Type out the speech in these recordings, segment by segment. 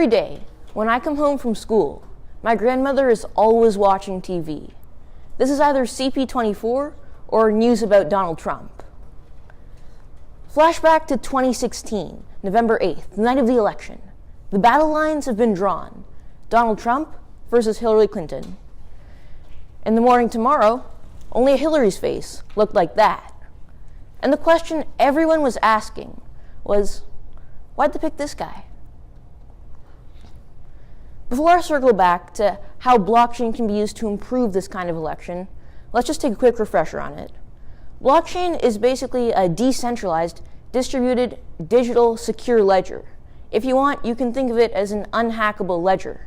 Every day, when I come home from school, my grandmother is always watching TV. This is either CP24 or news about Donald Trump. Flashback to 2016, November 8th, the night of the election. The battle lines have been drawn. Donald Trump versus Hillary Clinton. In the morning tomorrow, only Hillary's face looked like that. And the question everyone was asking was, why'd they pick this guy? Before I circle back to how blockchain can be used to improve this kind of election, let's just take a quick refresher on it. Blockchain is basically a decentralized, distributed, digital, secure ledger. If you want, you can think of it as an unhackable ledger.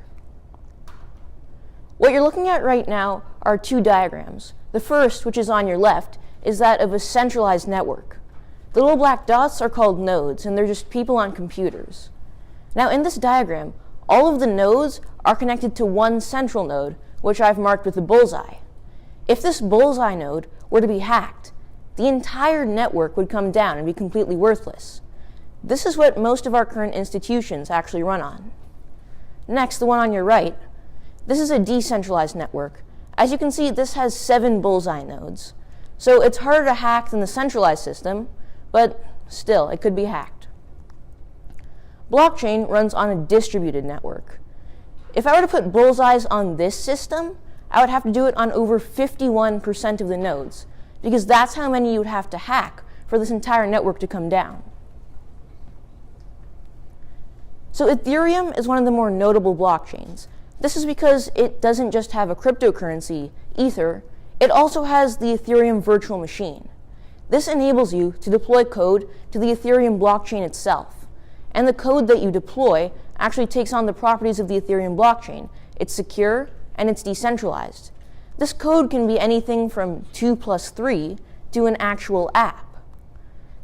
What you're looking at right now are two diagrams. The first, which is on your left, is that of a centralized network. The little black dots are called nodes, and they're just people on computers. Now, in this diagram, all of the nodes are connected to one central node, which I've marked with a bullseye. If this bullseye node were to be hacked, the entire network would come down and be completely worthless. This is what most of our current institutions actually run on. Next, the one on your right, this is a decentralized network. As you can see, this has 7 bullseye nodes. So it's harder to hack than the centralized system, but still, it could be hacked. Blockchain runs on a distributed network. If I were to put bullseyes on this system, I would have to do it on over 51% of the nodes, because that's how many you would have to hack for this entire network to come down. So Ethereum is one of the more notable blockchains. This is because it doesn't just have a cryptocurrency, Ether, it also has the Ethereum virtual machine. This enables you to deploy code to the Ethereum blockchain itself. And the code that you deploy actually takes on the properties of the Ethereum blockchain. It's secure and it's decentralized. This code can be anything from 2 plus 3 to an actual app.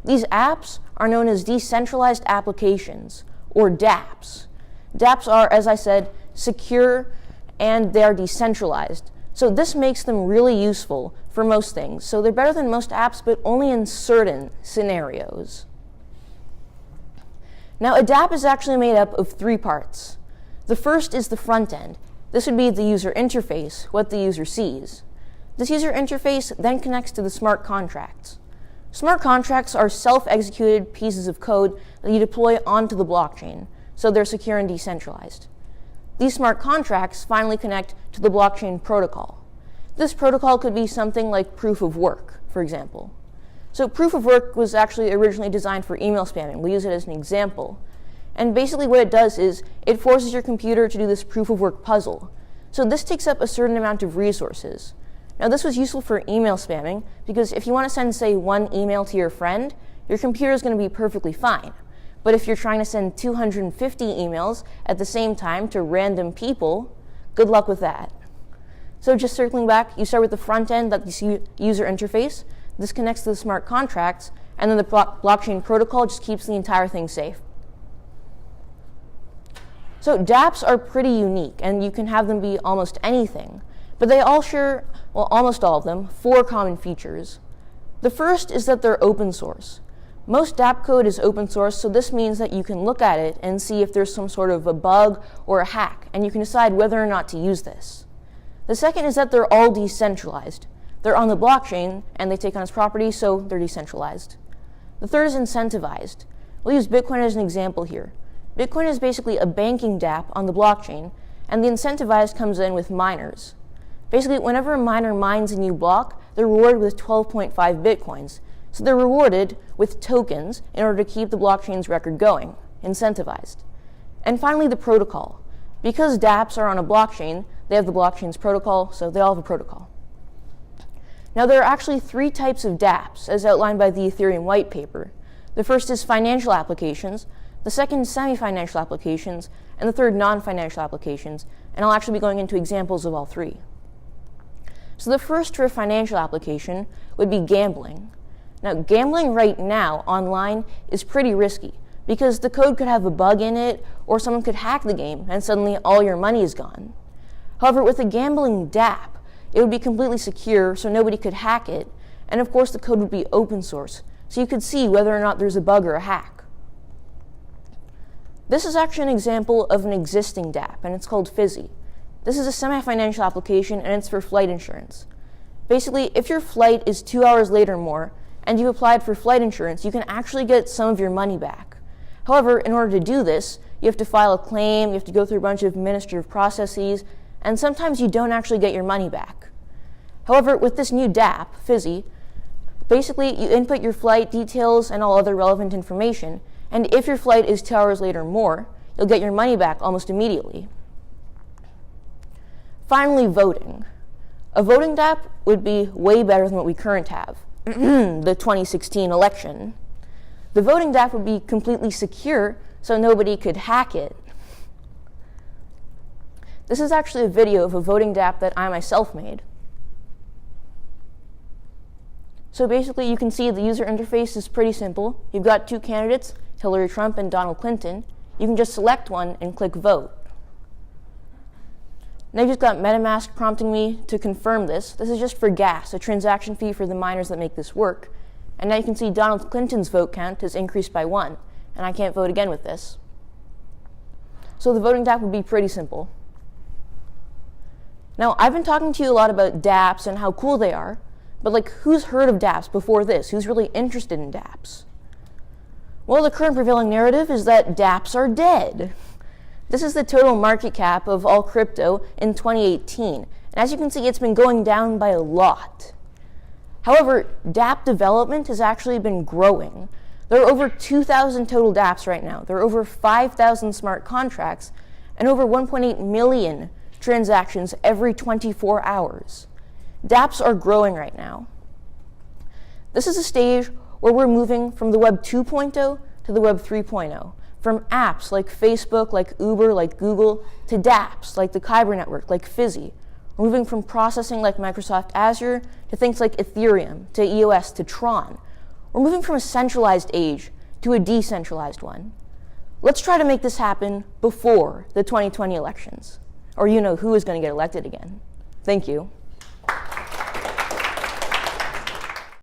These apps are known as decentralized applications, or Dapps. Dapps are, as I said, secure and they are decentralized. So this makes them really useful for most things. So they're better than most apps, but only in certain scenarios. Now, a Dapp is actually made up of 3 parts. The first is the front end. This would be the user interface, what the user sees. This user interface then connects to the smart contracts. Smart contracts are self-executed pieces of code that you deploy onto the blockchain, so they're secure and decentralized. These smart contracts finally connect to the blockchain protocol. This protocol could be something like proof of work, for example. So proof of work was actually originally designed for email spamming. We'll use it as an example. And basically what it does is it forces your computer to do this proof of work puzzle. So this takes up a certain amount of resources. Now this was useful for email spamming because if you want to send, say, 1 email to your friend, your computer is going to be perfectly fine. But if you're trying to send 250 emails at the same time to random people, good luck with that. So just circling back, you start with the front end, that's the user interface. This connects to the smart contracts, and then the blockchain protocol just keeps the entire thing safe. So dApps are pretty unique, and you can have them be almost anything. But they all share, well, almost all of them, 4 common features. The first is that they're open source. Most dApp code is open source, so this means that you can look at it and see if there's some sort of a bug or a hack, and you can decide whether or not to use this. The second is that they're all decentralized. They're on the blockchain, and they take on its properties, so they're decentralized. The third is incentivized. We'll use Bitcoin as an example here. Bitcoin is basically a banking dApp on the blockchain, and the incentivized comes in with miners. Basically, whenever a miner mines a new block, they're rewarded with 12.5 Bitcoins. So they're rewarded with tokens in order to keep the blockchain's record going, incentivized. And finally, the protocol. Because dApps are on a blockchain, they have the blockchain's protocol, so they all have a protocol. Now, there are actually 3 types of dApps, as outlined by the Ethereum white paper. The first is financial applications, the second semi-financial applications, and the third non-financial applications, and I'll actually be going into examples of all 3. So the first for a financial application would be gambling. Now, gambling right now online is pretty risky because the code could have a bug in it or someone could hack the game and suddenly all your money is gone. However, with a gambling dApp, it would be completely secure so nobody could hack it, and of course the code would be open source, so you could see whether or not there's a bug or a hack. This is actually an example of an existing DApp, and it's called Fizzy. This is a semi-financial application, and it's for flight insurance. Basically, if your flight is 2 hours late or more, and you applied for flight insurance, you can actually get some of your money back. However, in order to do this, you have to file a claim, you have to go through a bunch of administrative processes, and sometimes you don't actually get your money back. However, with this new DApp, Fizzy, basically you input your flight details and all other relevant information, and if your flight is 2 hours late or more, you'll get your money back almost immediately. Finally, voting. A voting DApp would be way better than what we currently have, the 2016 election. The voting DApp would be completely secure, so nobody could hack it. This is actually a video of a voting DApp that I myself made. So basically, you can see the user interface is pretty simple. You've got two candidates, Hillary Trump and Donald Clinton. You can just select one and click vote. Now you've just got MetaMask prompting me to confirm this. This is just for gas, a transaction fee for the miners that make this work. And now you can see Donald Clinton's vote count has increased by 1, and I can't vote again with this. So the voting DApp would be pretty simple. Now, I've been talking to you a lot about dApps and how cool they are, but who's heard of dApps before this? Who's really interested in dApps? Well, the current prevailing narrative is that dApps are dead. This is the total market cap of all crypto in 2018. And as you can see, it's been going down by a lot. However, dApp development has actually been growing. There are over 2,000 total dApps right now. There are over 5,000 smart contracts and over 1.8 million transactions every 24 hours. dApps are growing right now. This is a stage where we're moving from the Web 2.0 to the Web 3.0, from apps like Facebook, like Uber, like Google, to dApps like the Kyber network, like Fizzy. We're moving from processing like Microsoft Azure to things like Ethereum, to EOS, to Tron. We're moving from a centralized age to a decentralized one. Let's try to make this happen before the 2020 elections, or you know who is going to get elected again. Thank you.